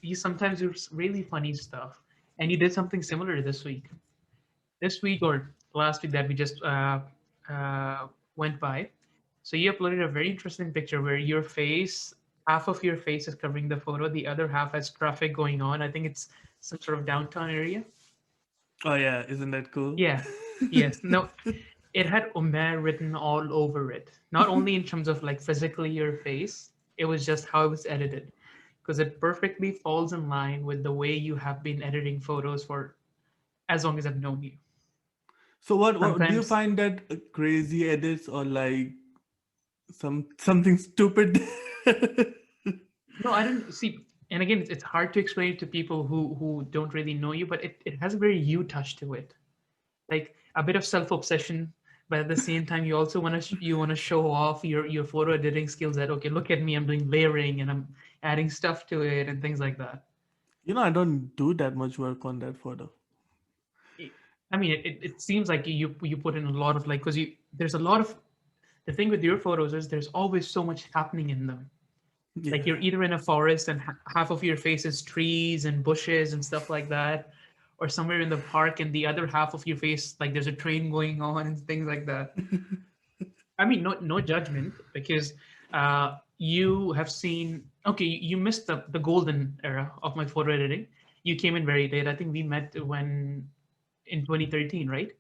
you sometimes do really funny stuff, and you did something similar this week. This week or last week that we just uh, went by. So you uploaded a very interesting picture where your face, half of your face is covering the photo, the other half has traffic going on. I think it's some sort of downtown area. Oh yeah, isn't that cool? Yeah. Yes. No, it had Umair written all over it. Not only in terms of like physically your face, it was just how it was edited. Because it perfectly falls in line with the way you have been editing photos for as long as I've known you. So what do you Sometimes, find that crazy edits or like something stupid? no, I don't see. And again, it's hard to explain it to people who don't really know you, but it has a very you touch to it. Like a bit of self obsession, but at the same time, you also want to show off your photo editing skills. That okay, look at me, I'm doing layering and I'm adding stuff to it and things like that. I don't do that much work on that photo. I mean, it seems like you put in a lot of like because you there's a lot of the thing with your photos is there's always so much happening in them. Like Yeah. you're either in a forest and half of your face is trees and bushes and stuff like that, or somewhere in the park and the other half of your face like there's a train going on and things like that. I mean, no judgment because you have seen. Okay, you missed the golden era of my photo editing. You came in very late. I think we met when in 2013, right?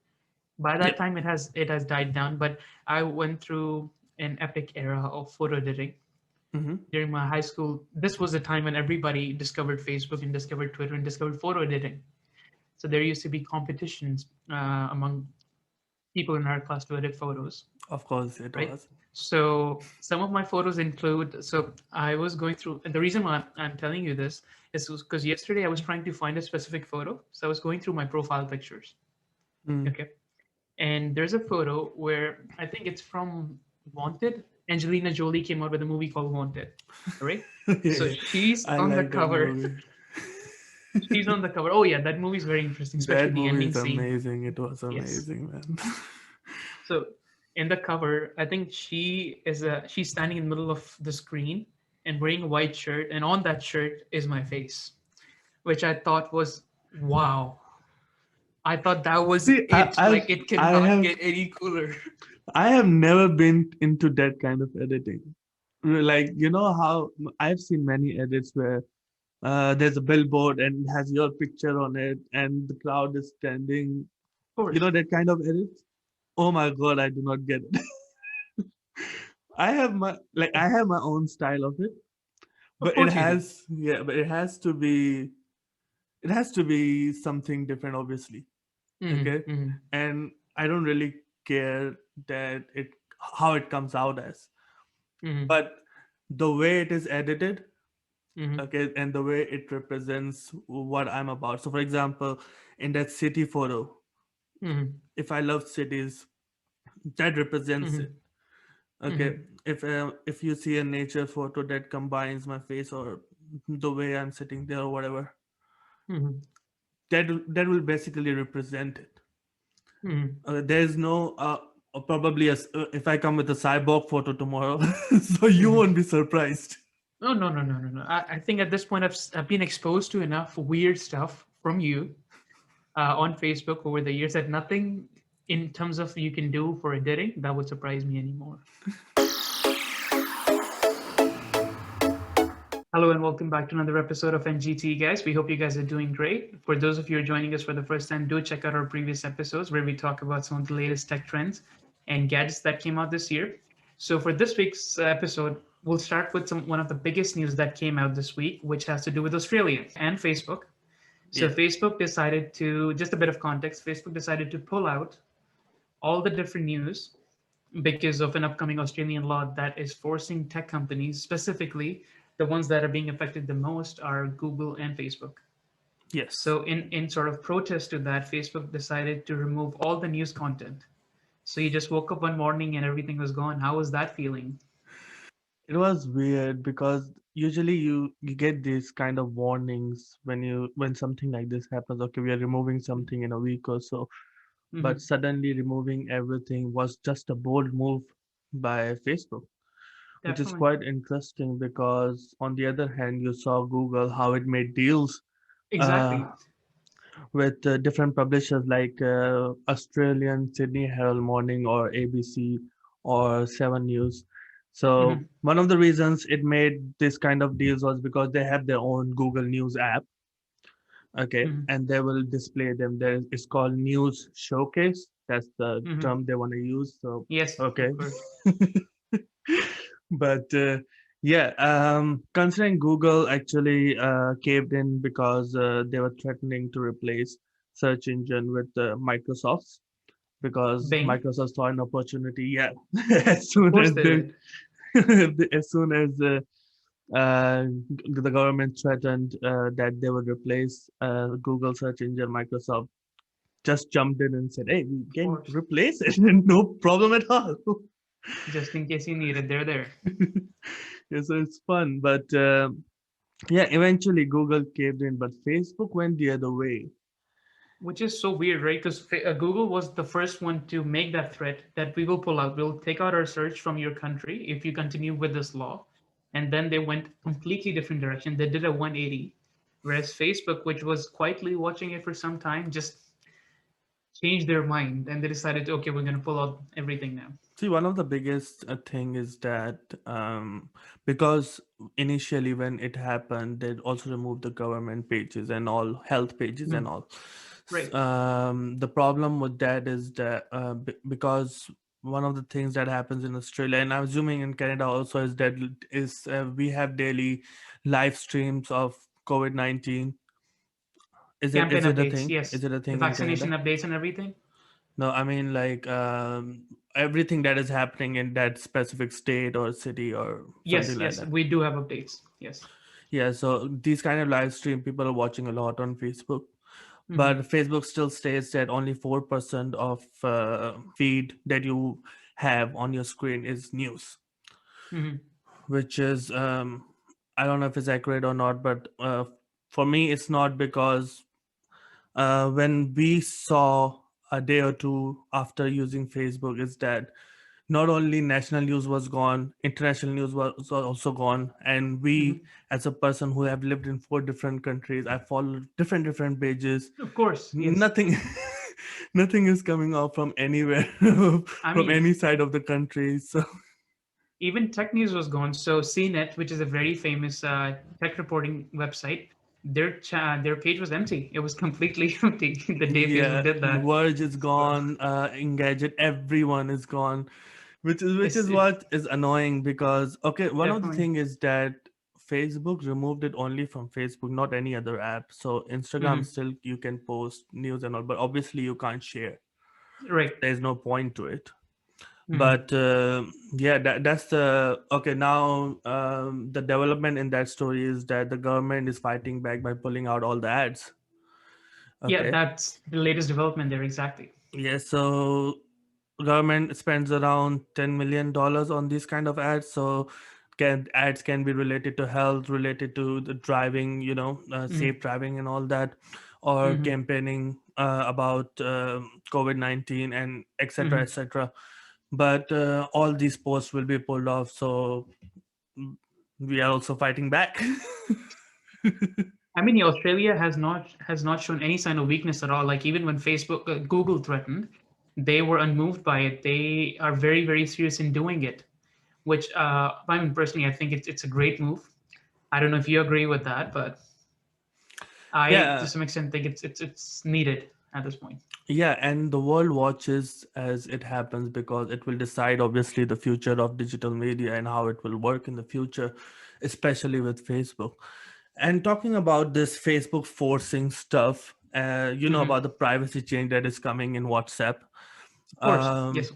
By Yeah. that time, it has died down. But I went through an epic era of photo editing Mm-hmm. during my high school. This was the time when everybody discovered Facebook and discovered Twitter and discovered photo editing. So there used to be competitions among people in our class to edit photos, Of course it right? was. So some of my photos include. So I was going through, and the reason why I'm telling you this is because yesterday I was trying to find a specific photo. So I was going through my profile pictures. Mm. Okay. And there's a photo where I think it's from Wanted. Angelina Jolie came out with a movie called Wanted, right? Yeah, So yeah. she's I on the like that cover. movie. She's on the cover. Oh yeah, that movie is very interesting, especially That the movie ending is scene. amazing. It was Yes. amazing, man. So in the cover, I think she's standing in the middle of the screen and wearing a white shirt, and on that shirt is my face, which I thought was wow. I thought that was See, it. Like it cannot get any cooler. I have never been into that kind of editing. Like, how I've seen many edits where there's a billboard and it has your picture on it and the crowd is standing. Of course. That kind of edits. Oh my God, I do not get it. I have my own style of it, Of but it course you do. has yeah, but it has to be something different, obviously. Okay, Mm-hmm, mm-hmm, and I don't really care that it how it comes out as, mm-hmm, but the way it is edited, mm-hmm, okay, and the way it represents what I'm about. So for example, in that city photo, mm-hmm, if I love cities, that represents mm-hmm, it. Okay, mm-hmm, if you see a nature photo that combines my face or the way I'm sitting there or whatever, mm-hmm, that will basically represent it. mm-hmm. There's no probably if I come with a cyborg photo tomorrow, so you Mm-hmm. won't be surprised. No, no, no, no, no, no. I think at this point I've been exposed to enough weird stuff from you on Facebook over the years that nothing in terms of you can do for editing that would surprise me anymore. Hello and welcome back to another episode of NGT, guys. We hope you guys are doing great. For those of you who are joining us for the first time, do check out our previous episodes where we talk about some of the latest tech trends and gadgets that came out this year. So for this week's episode, we'll start with one of the biggest news that came out this week, which has to do with Australia and Facebook. So Yeah. Facebook decided to, just a bit of context, Facebook decided to pull out all the different news because of an upcoming Australian law that is forcing tech companies, specifically the ones that are being affected the most are Google and Facebook. Yes. So in sort of protest to that, Facebook decided to remove all the news content. So you just woke up one morning and everything was gone. How was that feeling? It was weird because usually you get these kind of warnings when something like this happens. Okay, we are removing something in a week or so, but Mm-hmm. suddenly removing everything was just a bold move by Facebook. which is Definitely. quite interesting because on the other hand, you saw Google how it made deals uh, Exactly. with different publishers like Australian Sydney Herald Morning or ABC or Seven News. So Hmm. one of the reasons it made this kind of deals was because they have their own Google News app, okay, Hmm. and they will display them. It's called News Showcase. That's the Hmm. term they want to use. So Yes, okay. of course. But yeah, considering Google actually caved in because they were threatening to replace search engine with Microsoft's, because Bing. Microsoft saw an opportunity. Yeah, as Of soon course as they they, did. as soon as the government threatened that they would replace Google search engine, Microsoft just jumped in and said, "Hey, we Of can course. replace it, no problem at all." Just in case you need it, they're there. Yeah, so it's fun, but yeah, eventually Google caved in, but Facebook went the other way. Which is so weird, right? Because Google was the first one to make that threat that we will pull out. We'll take out our search from your country if you continue with this law. And then they went completely different direction. They did a 180. Whereas Facebook, which was quietly watching it for some time, just changed their mind and they decided, okay, we're going to pull out everything now. See, one of the biggest thing is that because initially when it happened, they also removed the government pages and all health pages and Mhm. all. Right. The problem with that is that because one of the things that happens in Australia, and I'm assuming in Canada also, is that we have daily live streams of COVID-19. Campaign Is it a updates, thing? yes. Is it a The thing in vaccination Canada? updates and everything. No, I mean like everything that is happening in that specific state or city or something Yes, like yes, that. we do have updates. Yes. Yeah, so these kind of live stream people are watching a lot on Facebook, Hmm. but Facebook still states that only 4% of feed that you have on your screen is news, Hmm. which is I don't know if it's accurate or not, but for me it's not because when we saw a day or two after using Facebook is that not only national news was gone, international news was also gone, and Hmm. we, as a person who have lived in 4 different countries, I followed different pages. Of course, yes. Nothing, nothing is coming out from anywhere, I from mean, any side of the country. So even tech news was gone. So CNET, which is a very famous tech reporting website, their page was empty. It was completely empty the day Facebook yeah, did that. Verge is So gone, Engadget, everyone is gone, which is it's what is annoying because okay, one of the definitely. thing is that Facebook removed it only from Facebook, not any other app. So Instagram Hmm. still you can post news and all, but obviously you can't share. Right. There's no point to it. Hmm. But yeah, that's the okay. Now the development in that story is that the government is fighting back by pulling out all the ads. Yeah, Okay. that's the latest development there. Exactly. Yeah, so government spends around $10 million on these kind of ads. So ads can be related to health, related to the driving, Hmm. safe driving and all that, or Hmm. campaigning about COVID-19 and etc. Hmm. etc. But all these posts will be pulled off. So we are also fighting back. I mean, yeah, Australia has not shown any sign of weakness at all. Like even when Facebook, Google threatened, they were unmoved by it. They are very, very serious in doing it. Which, I mean, personally, I think it's a great move. I don't know if you agree with that, but I, to Yeah, some extent, think it's needed at this point. yeah, and the world watches as it happens because it will decide obviously the future of digital media and how it will work in the future, especially with Facebook. And talking about this Facebook forcing stuff, Hmm. about the privacy change that is coming in WhatsApp. Of course, Um, yes.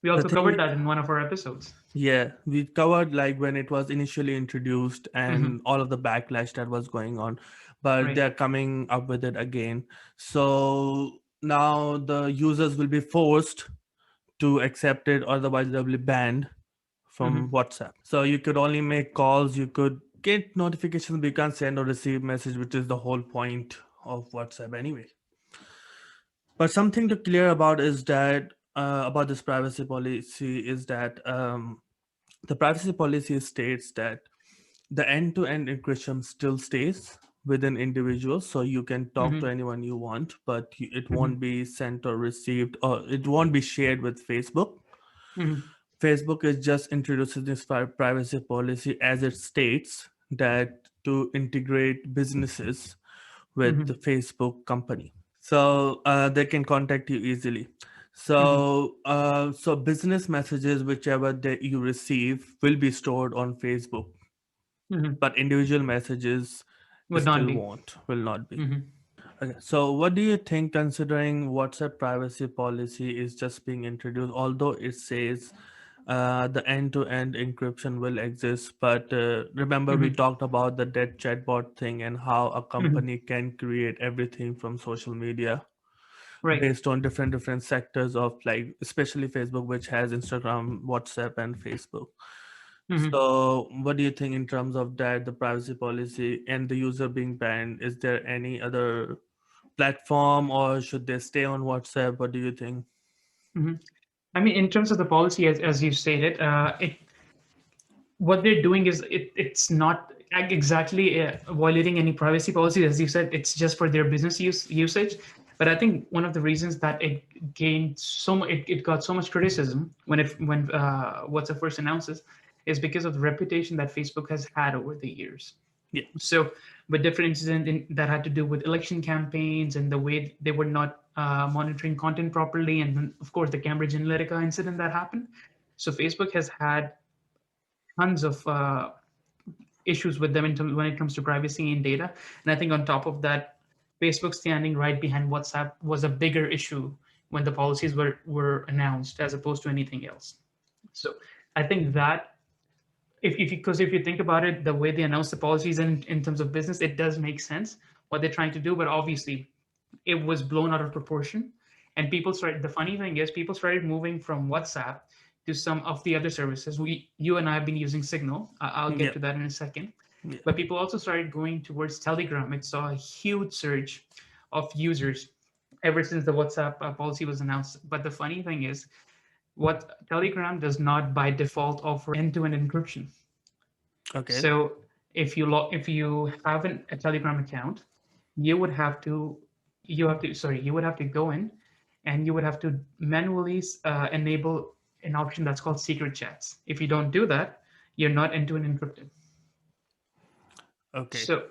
We the also thing, covered that in one of our episodes. yeah, we covered like when it was initially introduced Hmm. and all of the backlash that was going on, but Right. they're coming up with it again. So now the users will be forced to accept it, otherwise they'll be banned from Hmm. WhatsApp. So you could only make calls, you could get notifications, but you can't send or receive message, which is the whole point of WhatsApp anyway. But something to clear about is that about this privacy policy is that The privacy policy states that the end-to-end encryption still stays within individuals, so you can talk to Mm-hmm. anyone you want, but it Mm-hmm. won't be sent or received, or it won't be shared with Facebook. Mm-hmm. Facebook is just introducing this privacy policy as it states that to integrate businesses with the Mm-hmm. Facebook company, so they can contact you easily. Mm-hmm. So business messages, whichever that you receive, will be stored on Facebook, Mm-hmm. but individual messages Would not still be. will not be. Mm-hmm. Okay, so what do you think, considering WhatsApp privacy policy is just being introduced, although it says the end-to-end encryption will exist, but remember we Mm-hmm. talked about the dead chatbot thing and how a Mm-hmm. company can create everything from social media Right. based on different sectors of, like, especially Facebook, which has Instagram, WhatsApp, and Facebook. Mm-hmm. So what do you think in terms of that, the privacy policy and the user being banned? Is there any other platform, or should they stay on WhatsApp? What do you think? Mm-hmm. I mean, in terms of the policy, as you stated, what they're doing is it's not exactly violating any privacy policy. As you said, it's just for their business usage. But I think one of the reasons that it gained so much, it got so much criticism when WhatsApp first announces, is because of the reputation that Facebook has had over the years. Yeah. So, with different incidents that had to do with election campaigns and the way they were not monitoring content properly, and then, of course, the Cambridge Analytica incident that happened. So, Facebook has had tons of issues with them when it comes to privacy and data. And I think on top of that, Facebook standing right behind WhatsApp was a bigger issue when the policies were announced as opposed to anything else. So I think that if you because if you think about it, the way they announce the policies in terms of business, it does make sense what they're trying to do, but obviously it was blown out of proportion. And people started, the funny thing is, people started moving from WhatsApp to some of the other services. You and I have been using Signal. I'll get Yeah. to that in a second. Yeah. But people also started going towards Telegram. It saw a huge surge of users ever since the WhatsApp policy was announced. But the funny thing is, what Telegram does not by default offer end-to-end encryption. Okay. So if you have a Telegram account, you would have to you would have to go in and you would have to manually enable an option that's called secret chats. If you don't do that, you're not end-to-end encrypted. Okay. So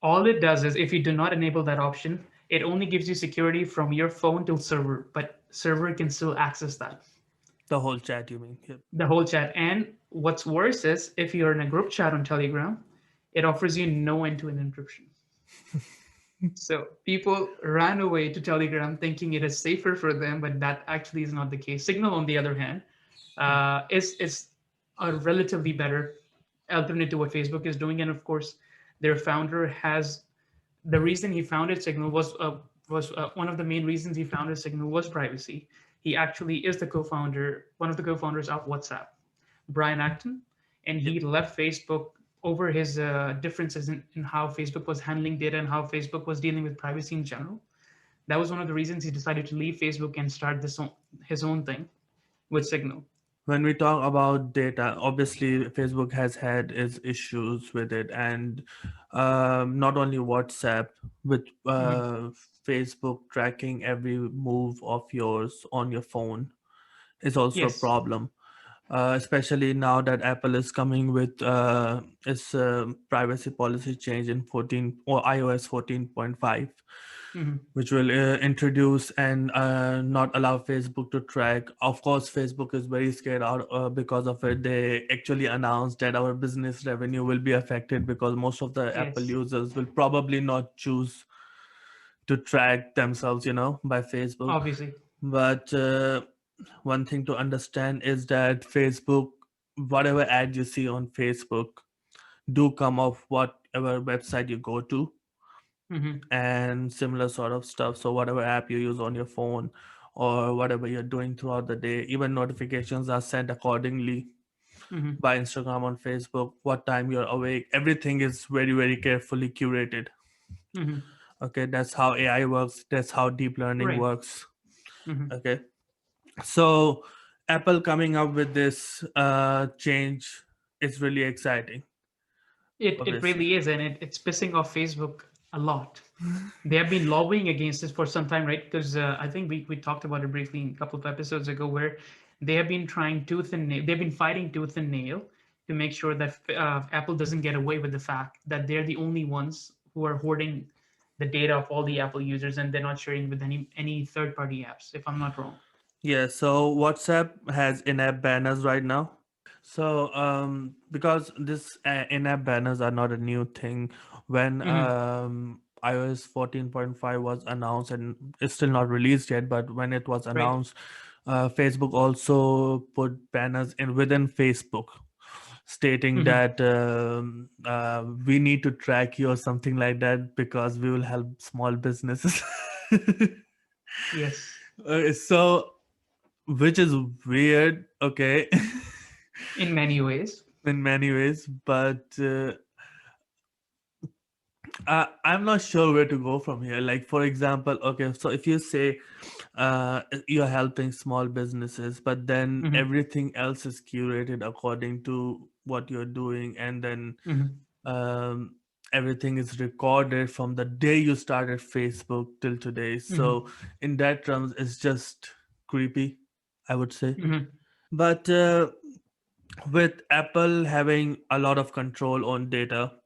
all it does is if you do not enable that option, it only gives you security from your phone to server, but server can still access that, The whole chat, you mean? Yep. the whole chat. And what's worse is if you're in a group chat on Telegram, it offers you no end-to-end encryption. So people ran away to Telegram thinking it is safer for them, but that actually is not the case. Signal, on the other hand, is a relatively better alternate to what Facebook is doing, and of course, their founder has the reason he founded Signal was one of the main reasons he founded Signal was privacy. He actually is the co-founder, one of the co-founders of WhatsApp, Brian Acton, and Yep. he left Facebook over his differences in how Facebook was handling data and how Facebook was dealing with privacy in general. That was one of the reasons he decided to leave Facebook and start his own thing with Signal. When we talk about data, obviously Facebook has had its issues with it, and not only WhatsApp, with Mhm. Facebook tracking every move of yours on your phone is also a Yes. problem. Especially now that Apple is coming with its privacy policy change in 14 or iOS 14.5, Hmm. which will introduce and not allow Facebook to track. Of course, Facebook is very scared out because of it. They actually announced that our business revenue will be affected because most of the Apple Yes. users will probably not choose to track themselves, by Facebook. Obviously. But one thing to understand is that Facebook, whatever ad you see on Facebook, do come off whatever website you go to Hmm. and similar sort of stuff. So whatever app you use on your phone or whatever you're doing throughout the day, even notifications are sent accordingly Hmm. by Instagram on Facebook, what time you're awake. Everything is very, very carefully curated. Hmm. Okay, that's how AI works. That's how deep learning Right. works. Hmm. Okay. So Apple coming up with this change is really exciting, It obviously. really is, and it's pissing off Facebook a lot. They have been lobbying against this for some time, right? Because I think we talked about it briefly a couple of episodes ago, where they have been trying tooth and nail. They've been fighting tooth and nail to make sure that Apple doesn't get away with the fact that they're the only ones who are hoarding the data of all the Apple users, and they're not sharing with any third party apps. If I'm not wrong. Yeah, so WhatsApp has in-app banners right now. So, because this in-app banners are not a new thing, when Hmm. iOS 14.5 was announced, and it's still not released yet, but when it was Right. announced, Facebook also put banners in within Facebook, stating Hmm. that we need to track you or something like that because we will help small businesses. Yes. So, which is weird, okay, In many ways. in many ways, but I'm not sure where to go from here. Like, for example, okay, so if you say you're helping small businesses, but then Hmm. everything else is curated according to what you're doing, and then Hmm. um, everything is recorded from the day you started Facebook till today. So, Hmm. in that terms, it's just creepy, I would say. Hmm. But with Apple having a lot of control on data,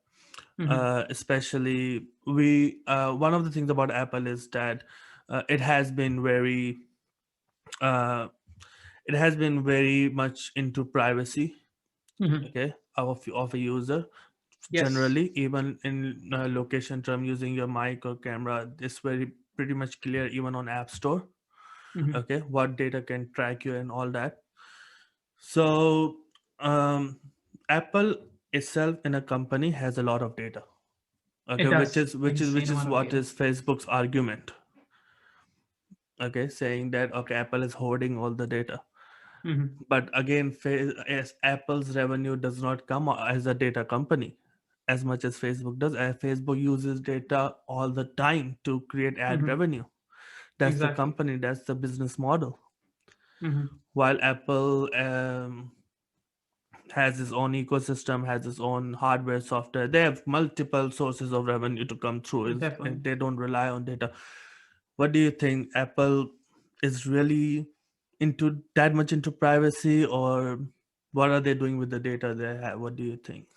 Hmm. especially we one of the things about Apple is that it has been very uh, it has been very much into privacy, Hmm. okay, of a user. Yes. Generally, even in location term, using your mic or camera, it's very pretty much clear even on App Store, Hmm. okay, what data can track you and all that. So um, Apple itself in a company has a lot of data, It okay, which does. is which is Insane which is amount of what data. is Facebook's argument, okay, saying that okay, Apple is hoarding all the data. Hmm. But again, as Apple's revenue does not come as a data company as much as Facebook does. Facebook uses data all the time to create ad Hmm. revenue. That's the Exactly. company, that's the business model. Hmm. While Apple has its own ecosystem, has its own hardware, software. They have multiple sources of revenue to come through. Definitely. They don't rely on data. What do you think? Apple is really into that much into privacy, or what are they doing with the data they have? What do you think?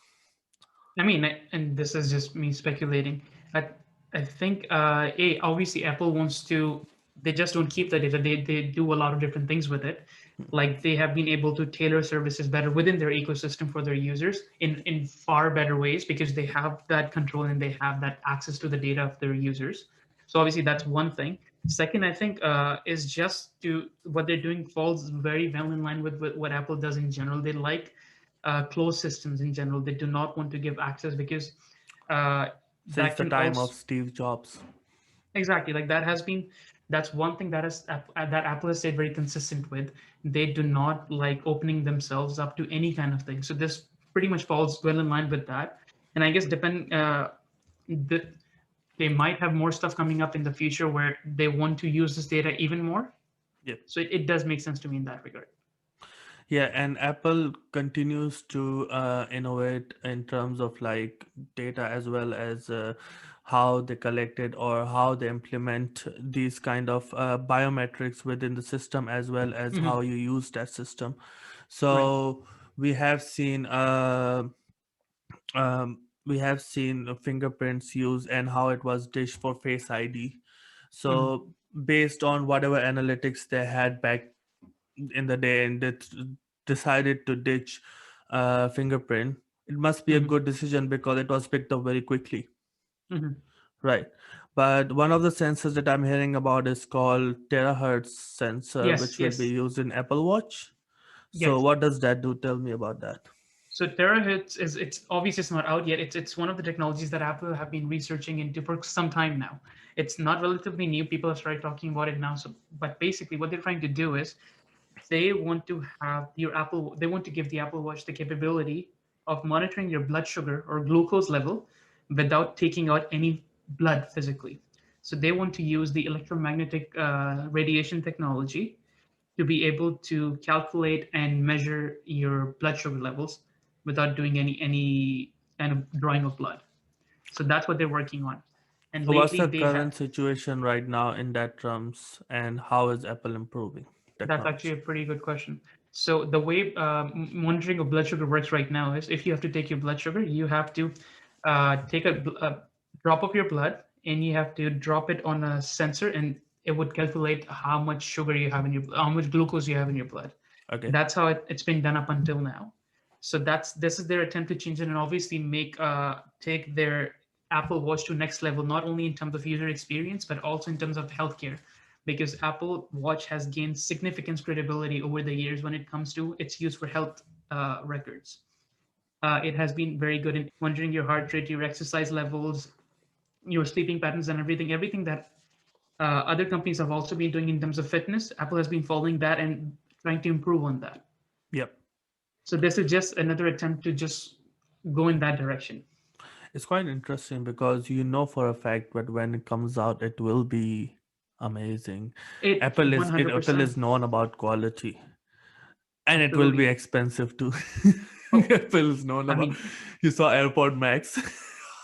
I mean, and this is just me speculating. I I think obviously Apple wants to. They just don't keep the data. They do a lot of different things with it. Like they have been able to tailor services better within their ecosystem for their users in far better ways because they have that control and they have that access to the data of their users. So obviously that's one thing. Second, I think is just to what they're doing falls very well in line with what Apple does in general. They like closed systems in general. They do not want to give access because uh, Since that the can time also of Steve Jobs. exactly like that has been that's one thing that Apple has stayed very consistent with. They do not like opening themselves up to any kind of thing. So this pretty much falls well in line with that. And I guess the, they might have more stuff coming up in the future where they want to use this data even more. Yep. So it does make sense to me in that regard. Yeah, and Apple continues to innovate in terms of like data as well as how they collect it or how they implement these kind of biometrics within the system as well as how Hmm. you use that system. Right. So we have seen fingerprints used and how it was dished for Face ID. Hmm. So based on whatever analytics they had back in the day and they decided to ditch fingerprint, it must be a Hmm. good decision because it was picked up very quickly, Hmm. right? But one of the sensors that I'm hearing about is called Terahertz sensor, Yes. which will be Yes. used in Apple Watch. So Yes. what does that do? Tell me about that. So Terahertz is it's obviously it's not out yet. It's one of the technologies that Apple have been researching into for some time now. It's not relatively new. People have started talking about it now. So, but basically, what they're trying to do is they want to have your Apple. They want to give the Apple Watch the capability of monitoring your blood sugar or glucose level without taking out any blood physically. So they want to use the electromagnetic radiation technology to be able to calculate and measure your blood sugar levels without doing any kind of drawing of blood. So that's what they're working on. And So what's lately the they have. current situation right now in that terms, and how is Apple improving That's actually technology? a pretty good question. So the way monitoring of blood sugar works right now is if you have to take your blood sugar, you have to take a drop of your blood and you have to drop it on a sensor, and it would calculate how much sugar you have in your, how much glucose you have in your blood. Okay. That's how it's been done up until now. So this is their attempt to change it and obviously make take their Apple Watch to next level, not only in terms of user experience but also in terms of healthcare, because Apple Watch has gained significant credibility over the years when it comes to its use for health records. It has been very good in monitoring your heart rate, your exercise levels, your sleeping patterns, and everything that other companies have also been doing in terms of fitness. Apple has been following that and trying to improve on that. Yep. So this is just another attempt to just go in that direction. It's quite interesting because you know for a fact that when it comes out, it will be amazing. It Apple 100%. is known about quality, and it will be Absolutely. expensive too. Oh, Apple is known I about. mean, You saw AirPod Max,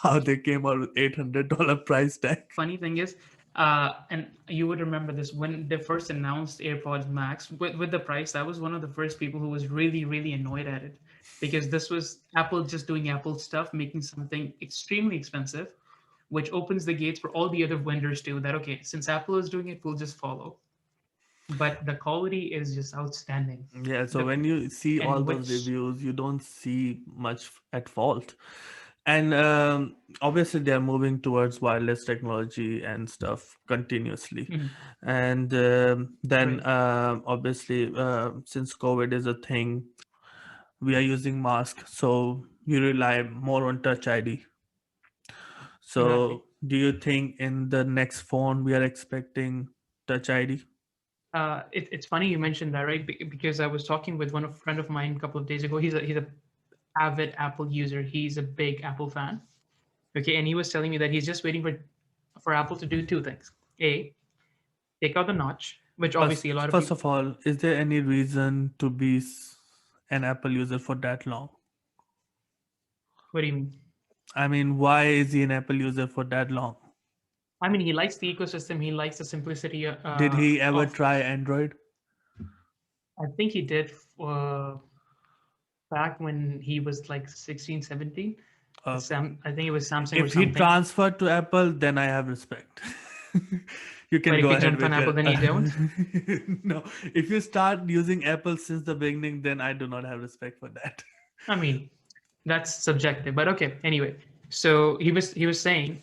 how they came out with $800 price tag. funny thing is, and you would remember this when they first announced AirPods Max with the price. I was one of the first people who was really annoyed at it because this was Apple just doing Apple stuff, making something extremely expensive, which opens the gates for all the other vendors too. That okay, since Apple is doing it, we'll just follow. But the quality is just outstanding. Yeah, so The when you see all and those which reviews, you don't see much at fault. And obviously, they're moving towards wireless technology and stuff continuously. Mhm. And then, Right, obviously, since COVID is a thing, we are using mask, so you rely more on Touch ID. exactly. So, do you think in the next phone we are expecting Touch ID? It's funny you mentioned that, right? Because I was talking with one friend of mine a couple of days ago. He's a avid Apple user. He's a big Apple fan. Okay, and he was telling me that he's just waiting for Apple to do two things. A, take out the notch, which First, obviously a lot of first people. of all, is there any reason to be an Apple user for that long? What do you mean? I mean, why is he an Apple user for that long? I mean, he likes the ecosystem. He likes the simplicity Did he ever of. try Android? I think he did back when he was like 16, 17. Okay. I think it was Samsung or If he something. transferred to Apple, then I have respect. You But can if go he ahead jumped on with Apple, your. then you don't. No, if you start using Apple since the beginning, then I do not have respect for that. I mean, that's subjective, but okay. Anyway, so he was saying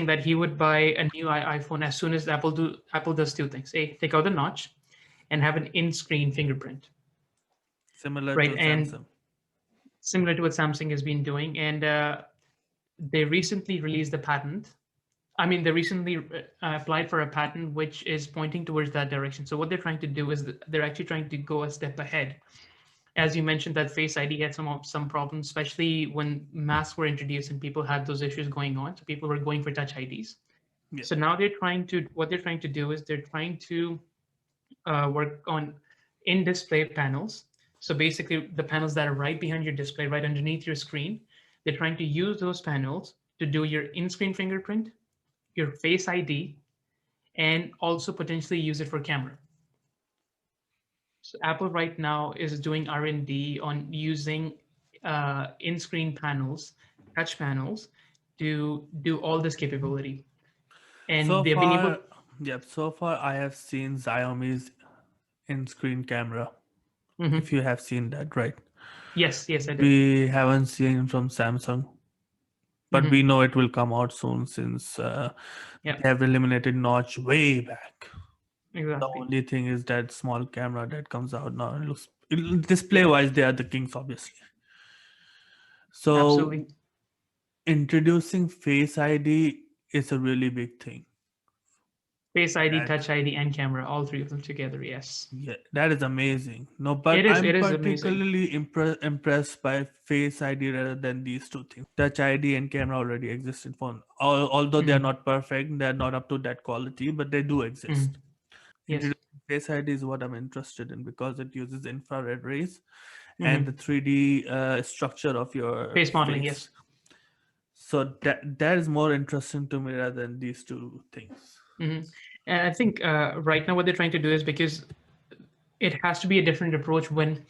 that he would buy a new iPhone as soon as Apple does two things: a, take out the notch, and have an in-screen fingerprint, Similar right? to And Samsung. similar to what Samsung has been doing, and they recently released a patent. I mean, they recently applied for a patent which is pointing towards that direction. So what they're trying to do is they're actually trying to go a step ahead. As you mentioned, that Face ID had some problems, especially when masks were introduced and people had those issues going on. So people were going for Touch IDs. Yeah. So now what they're trying to do is they're trying to work on in-display panels. So basically, the panels that are right behind your display, right underneath your screen, they're trying to use those panels to do your in-screen fingerprint, your Face ID, and also potentially use it for camera. So Apple right now is doing R&D on using in-screen panels, touch panels, to do all this capability. And So they've been able. far, yep. So far, I have seen Xiaomi's in-screen camera. If Mhm. you have seen that, right? Yes, I did. We haven't seen from Samsung, but we Hmm. know it will come out soon since Yeah, they have eliminated notch way back. The exactly. only thing is that small camera that comes out now. It looks display wise, they are the kings, obviously. So Absolutely. introducing Face ID is a really big thing. Face ID, That Touch ID, and camera, all three of them together. Yes, yeah, that is amazing. No, but it is. I'm It is amazing. particularly impressed by Face ID rather than these two things. Touch ID and camera already exist in phone. Although they are Mhm. not perfect, they are not up to that quality, but they do Mhm. exist. Yes. Face ID is what I'm interested in because it uses infrared rays and the Hmm. 3D structure of your Face modeling, face. yes. So that is more interesting to me rather than these two things. Hmm. And I think right now what they're trying to do is, because it has to be a different approach when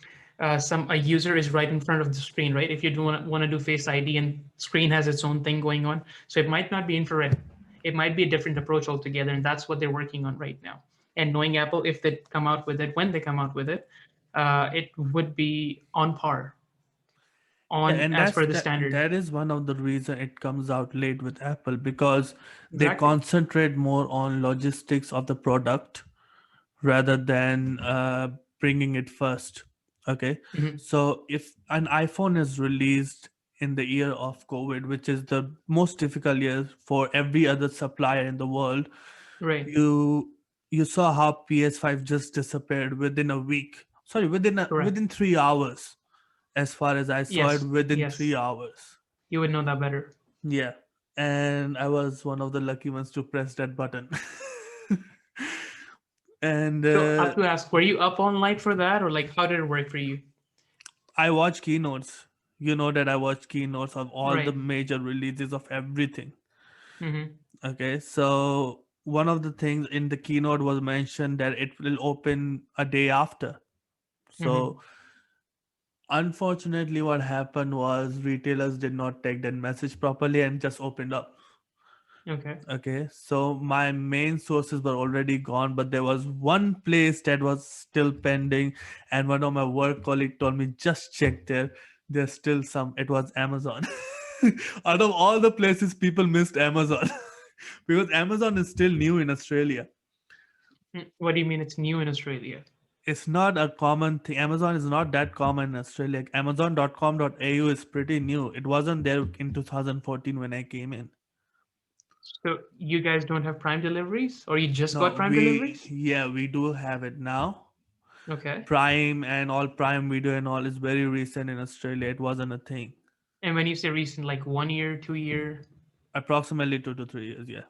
some a user is right in front of the screen, right? If you do want to do Face ID and screen has its own thing going on, so it might not be infrared. It might be a different approach altogether, and that's what they're working on right now. And knowing Apple, if they come out with it, when they come out with it, it would be on par Yeah, on and as per the standard. that is one of the reason it comes out late with Apple because they Exactly. concentrate more on logistics of the product rather than bringing it first. Okay, Hmm. so if an iPhone is released in the year of COVID, which is the most difficult year for every other supplier in the world, Right. you you saw how PS5 just disappeared within a week. Sorry, Correct. within 3 hours. As far as I saw it, Yes. within three Yes. hours. You would know that better. Yeah, and I was one of the lucky ones to press that button. And So I have to ask, were you up all night for that, or like how did it work for you? I watch keynotes. You know that I watch keynotes of all the Right. major releases of everything. Hmm. Okay, so one of the things in the keynote was mentioned that it will open a day after. So Hmm. unfortunately, what happened was retailers did not take that message properly and just opened up. Okay. Okay, so my main sources were already gone, but there was one place that was still pending, and one of my work colleague told me just check there. There's still some. It was Amazon. Out of all the places, people missed Amazon because Amazon is still new in Australia. What do you mean it's new in Australia? It's not a common thing. Amazon is not that common in Australia. Amazon.com.au is pretty new. It wasn't there in 2014 when I came in. So you guys don't have Prime deliveries, or you just got No, Prime deliveries? we do have it now. Okay. Prime and all Prime Video and all is very recent in Australia. It wasn't a thing. And when you say recent, like 1 year, 2 year, Approximately 2 to 3 years. Yeah,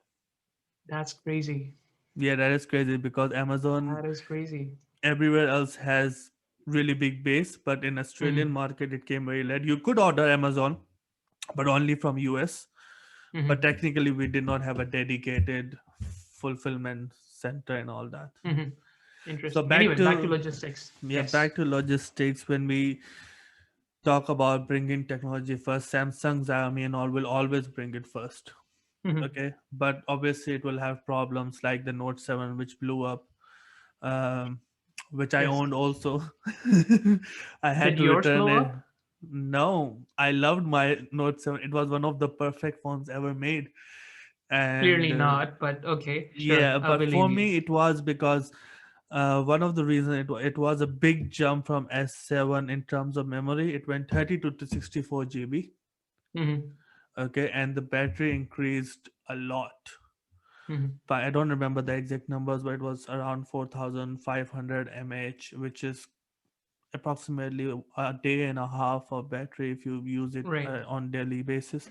that's crazy. yeah, that is crazy because Amazon That is crazy. everywhere else has really big base, but in Australian Hmm. market it came very late. You could order Amazon, but only from US. But Hmm. technically, we did not have a dedicated fulfillment center and all that. Hmm. So Interesting. Anyway, back to logistics. back Yes. to logistics. When we talk about bringing technology first, Samsung, Xiaomi, and all will always bring it first. Hmm. Okay, but obviously it will have problems like the Note 7 which blew up, um, which I Yes. owned also. I had Did to yours return blow it. up? No, I loved my Note 7. It was one of the perfect phones ever made. And Clearly not, but okay, sure. yeah, I'll but for believe you. me it was because one of the reasons it was a big jump from S7 in terms of memory. It went 32 to 64 GB. Hmm. Okay, and the battery increased a lot. Hmm. But I don't remember the exact numbers, but it was around 4500 mAh, which is approximately a day and a half of battery if you use it Right. on daily basis.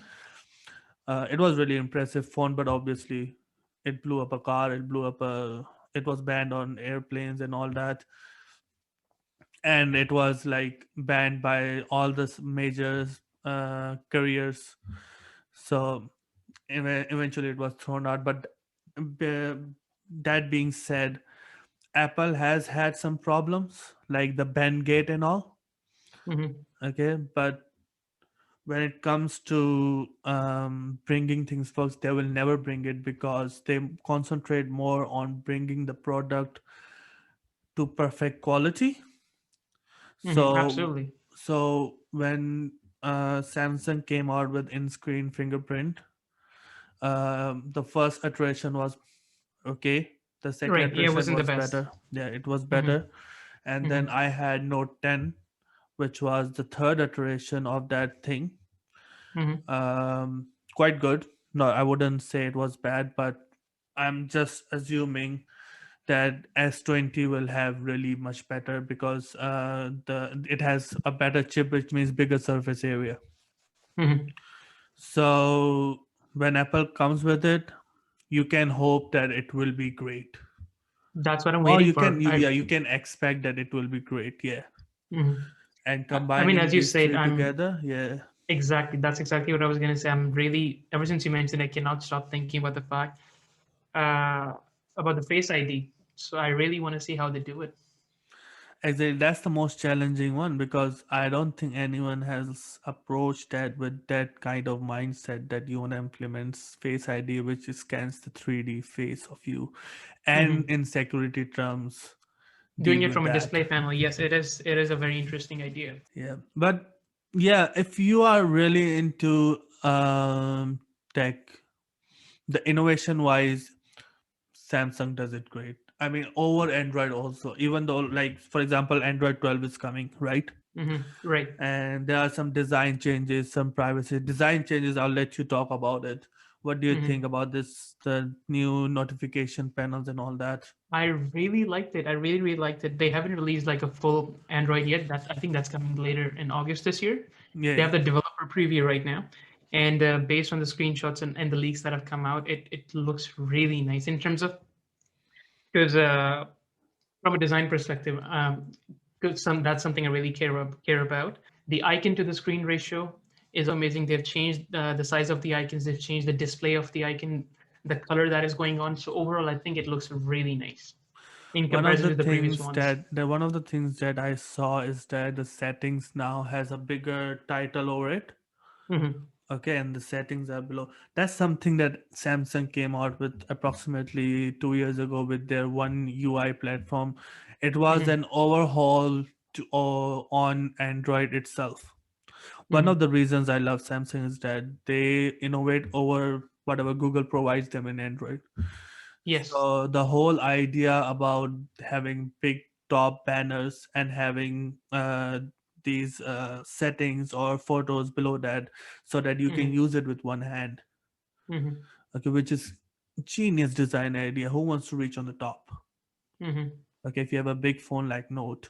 It was really impressive phone, but obviously it blew up a car. It was banned on airplanes and all that, and it was like banned by all the major carriers. So eventually it was thrown out. But uh, that being said, Apple has had some problems like the ban gate and all. Hmm. Okay, but when it comes to bringing things first, they will never bring it because they concentrate more on bringing the product to perfect quality. Hmm. So, Absolutely. when Samsung came out with in-screen fingerprint, the first iteration was okay. The second Right. Yeah, it iteration wasn't the was best. better. Yeah, it was Hmm. better. And then Hmm. I had Note 10, which was the third iteration of that thing. Hmm. Quite good. No, I wouldn't say it was bad, but I'm just assuming that S20 will have really much better because the it has a better chip, which means bigger surface area. Hmm. So when Apple comes with it, you can hope that it will be great. That's what I'm Or waiting you can for. yeah, you can expect that it will be great, yeah. Mhm. And I mean, combining as you these said, three I'm together, yeah. exactly. That's exactly what I was gonna say. I'm really ever since you mentioned, I cannot stop thinking about the fact uh, about the Face ID. So I really want to see how they do it. Exactly, that's the most challenging one because I don't think anyone has approached that with that kind of mindset that you want to implement Face ID, which scans the 3D face of you, and Hmm. in security terms, Doing deal it with from a that. display panel, yes, it is. It is a very interesting idea. Yeah, but yeah, if you are really into tech, the innovation wise, Samsung does it great. I mean, over Android also, even though, like, for example, Android 12 is coming, right? Right. And there are some design changes, some privacy design changes. I'll let you talk about it. What do you think Hmm. about this, the new notification panels and all that? I really liked it. I really, really liked it. They haven't released like a full Android yet. That I think that's coming later in August this year. Yeah, They have yeah. the developer preview right now, and based on the screenshots and the leaks that have come out, it looks really nice in terms of because from a design perspective, 'cause that's something I really care about. The icon to the screen ratio is amazing. They've changed the size of the icons. They've changed the display of the icon, the color that is going on. So overall, I think it looks really nice in comparison to the previous ones. One of the things that I saw is that the settings now has a bigger title over it. Hmm. Okay, and the settings are below. That's something that Samsung came out with approximately 2 years ago with their One UI platform. It was Hmm. an overhaul on Android itself. One of Hmm. the reasons I love Samsung is that they innovate over whatever Google provides them in Android. Yes. So the whole idea about having big top banners and having these settings or photos below that so that you can Hmm. use it with one hand. Hmm. Okay, which is genius design idea. Who wants to reach on the top? Hmm. Okay, if you have a big phone like Note,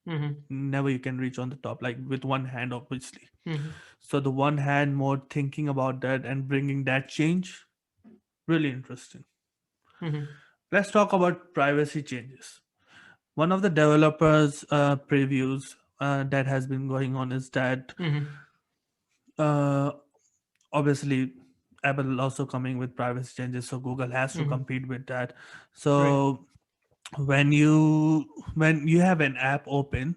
Hmm. never you can reach on the top like with one hand, obviously. Hmm. So the one hand mode, thinking about that and bringing that change, really interesting. Hmm. Let's talk about privacy changes. One of the developers previews that has been going on is that Hmm. uh, obviously Apple is also coming with privacy changes, so Google has to Hmm. compete with that. Right. So when you have an app open,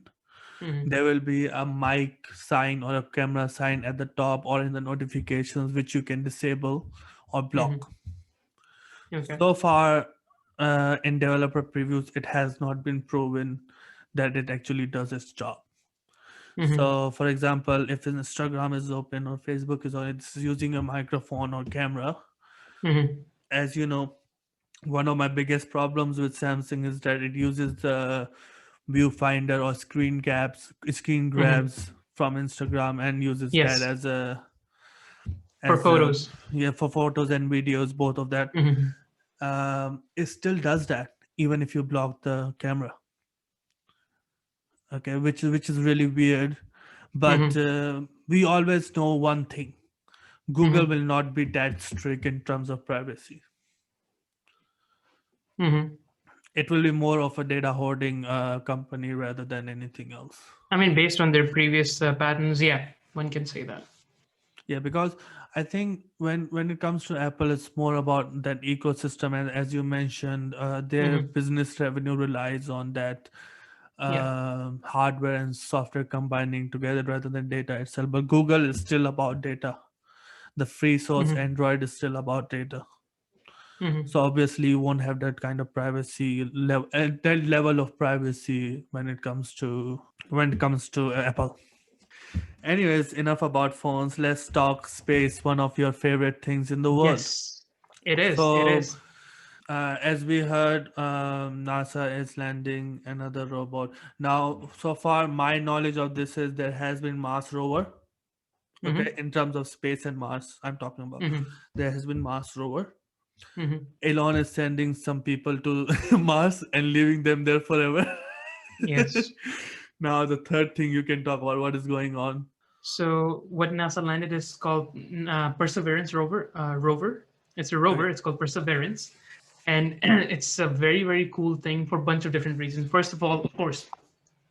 Hmm. there will be a mic sign or a camera sign at the top or in the notifications which you can disable or Hmm. block. Okay. So far, in developer previews, it has not been proven that it actually does its job. Hmm. So, for example, if Instagram is open or Facebook is on, it's using a microphone or camera. Hmm. As you know, one of my biggest problems with Samsung is that it uses the viewfinder or screen Hmm. grabs from Instagram and uses that Yes. as a For as a photos. yeah, for photos and videos, both of that. Hmm. It still does that even if you block the camera. Okay, which is really weird. But Hmm. we always know one thing: Google Hmm. will not be that strict in terms of privacy. Hmm. It will be more of a data hoarding company rather than anything else. I mean, based on their previous patterns, yeah, one can say that. Yeah, because I think when it comes to Apple, it's more about that ecosystem, and as you mentioned, their Hmm. business revenue relies on that Yeah. hardware and software combining together rather than data itself. But Google is still about data. The free source Hmm. Android is still about data. Hmm. So obviously, you won't have that kind of privacy level, that level of privacy when it comes to Apple. Anyways, enough about phones. Let's talk space, one of your favorite things in the world. Yes, it is. It So, is. as we heard, NASA is landing another robot. Now, so far, my knowledge of this is there has been Mars rover. Okay, Hmm. in terms of space and Mars, I'm talking about. Hmm. There has been Mars rover. Hmm. Elon is sending some people to Mars and leaving them there forever. Yes. Now, the third thing you can talk about what is going on. So what NASA landed is called Perseverance rover. Rover. It's a rover. Okay. It's called Perseverance. And it's a very, very cool thing for a bunch of different reasons. First of all, of course,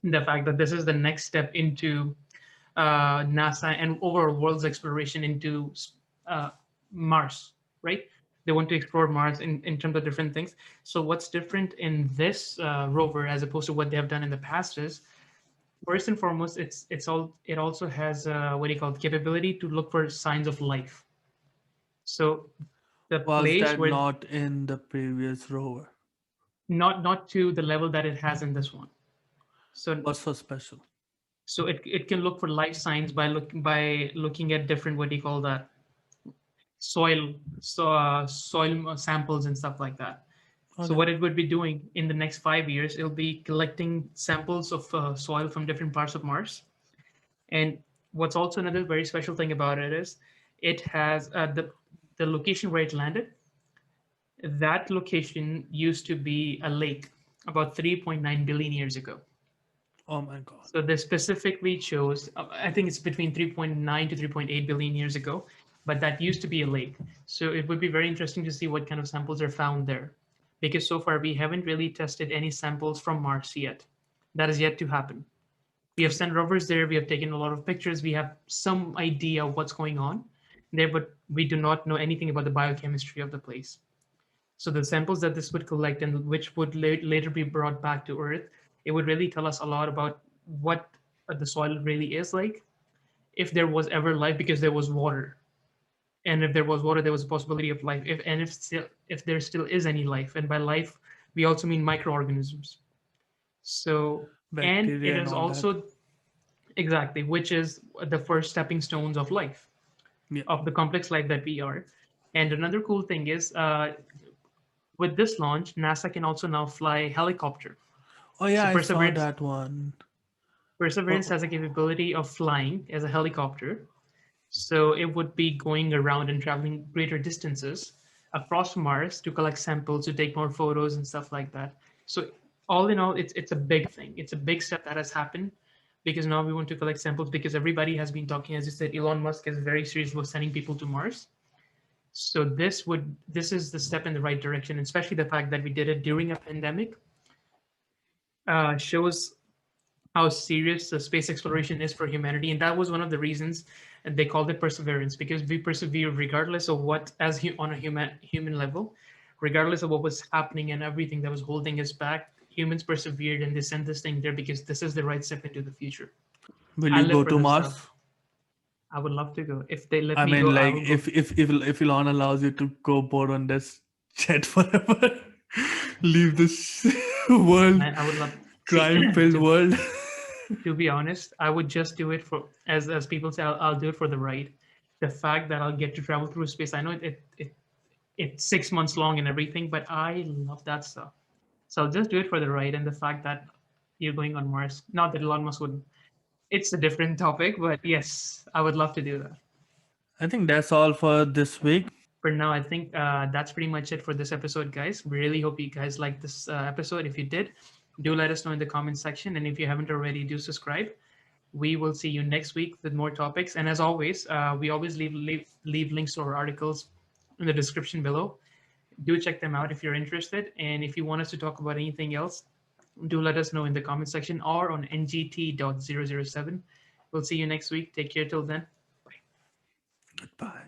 the fact that this is the next step into NASA and overall world's exploration into uh, Mars, right? They want to explore Mars in terms of different things. So what's different in this rover as opposed to what they have done in the past is, first and foremost, it also has what do you call it, capability to look for signs of life. So the Was place that where not in the previous rover? not to the level that it has in this one. So What's so special? it can look for life signs by looking at different what do you call that soil samples and stuff like that. So Okay. what it would be doing in the next 5 years, it'll be collecting samples of soil from different parts of Mars. And what's also another very special thing about it is it has the location where it landed. That location used to be a lake about 3.9 billion years ago. Oh my God. So they specifically chose, I think it's between 3.9 to 3.8 billion years ago, but that used to be a lake. So it would be very interesting to see what kind of samples are found there. Because so far we haven't really tested any samples from Mars yet. That is yet to happen. We have sent rovers there, we have taken a lot of pictures, we have some idea of what's going on there, but we do not know anything about the biochemistry of the place. So the samples that this would collect and which would later be brought back to Earth, it would really tell us a lot about what the soil really is like, if there was ever life, because there was water, and if there was water, there was a possibility of life. If there still is any life, and by life, we also mean microorganisms. So, and it Bacteria and is all that. also exactly which is the first stepping stones of life, Yeah. of the complex life that we are. And another cool thing is with this launch, NASA can also now fly helicopter. Oh yeah, So I saw Perseverance that one. Perseverance Oh, has a capability of flying as a helicopter. So it would be going around and traveling greater distances across Mars to collect samples, to take more photos and stuff like that. So all in all, it's a big thing. It's a big step that has happened because now we want to collect samples because everybody has been talking, as you said, Elon Musk is very serious about sending people to Mars. So this is the step in the right direction, especially the fact that we did it during a pandemic shows how serious the space exploration is for humanity. And that was one of the reasons they called it perseverance, because we persevere regardless of what, on a human level, regardless of what was happening and everything that was holding us back, humans persevered and they sent this thing there because this is the right step into the future. will I you live go for to this Mars? stuff. I would love to go. If they let I me mean, go, I like will go. if Elon allows you to go board on this jet forever, leave this world, Man, I would love. See, crime-filled world. to be honest, I would just do it for, as people say, I'll do it for the ride. The fact that I'll get to travel through space, I know it's 6 months long and everything, but I love that stuff. So I'll just do it for the ride and the fact that you're going on Mars. Not that Elon Musk would. It's a different topic, but yes, I would love to do that. I think that's all for this week. For now, I think that's pretty much it for this episode, guys. We really hope you guys liked this episode. If you did, do let us know in the comment section. And if you haven't already, do subscribe. We will see you next week with more topics. And as always, we always leave links to our articles in the description below. Do check them out if you're interested. And if you want us to talk about anything else, do let us know in the comment section or on ngt.007. We'll see you next week. Take care till then. Goodbye.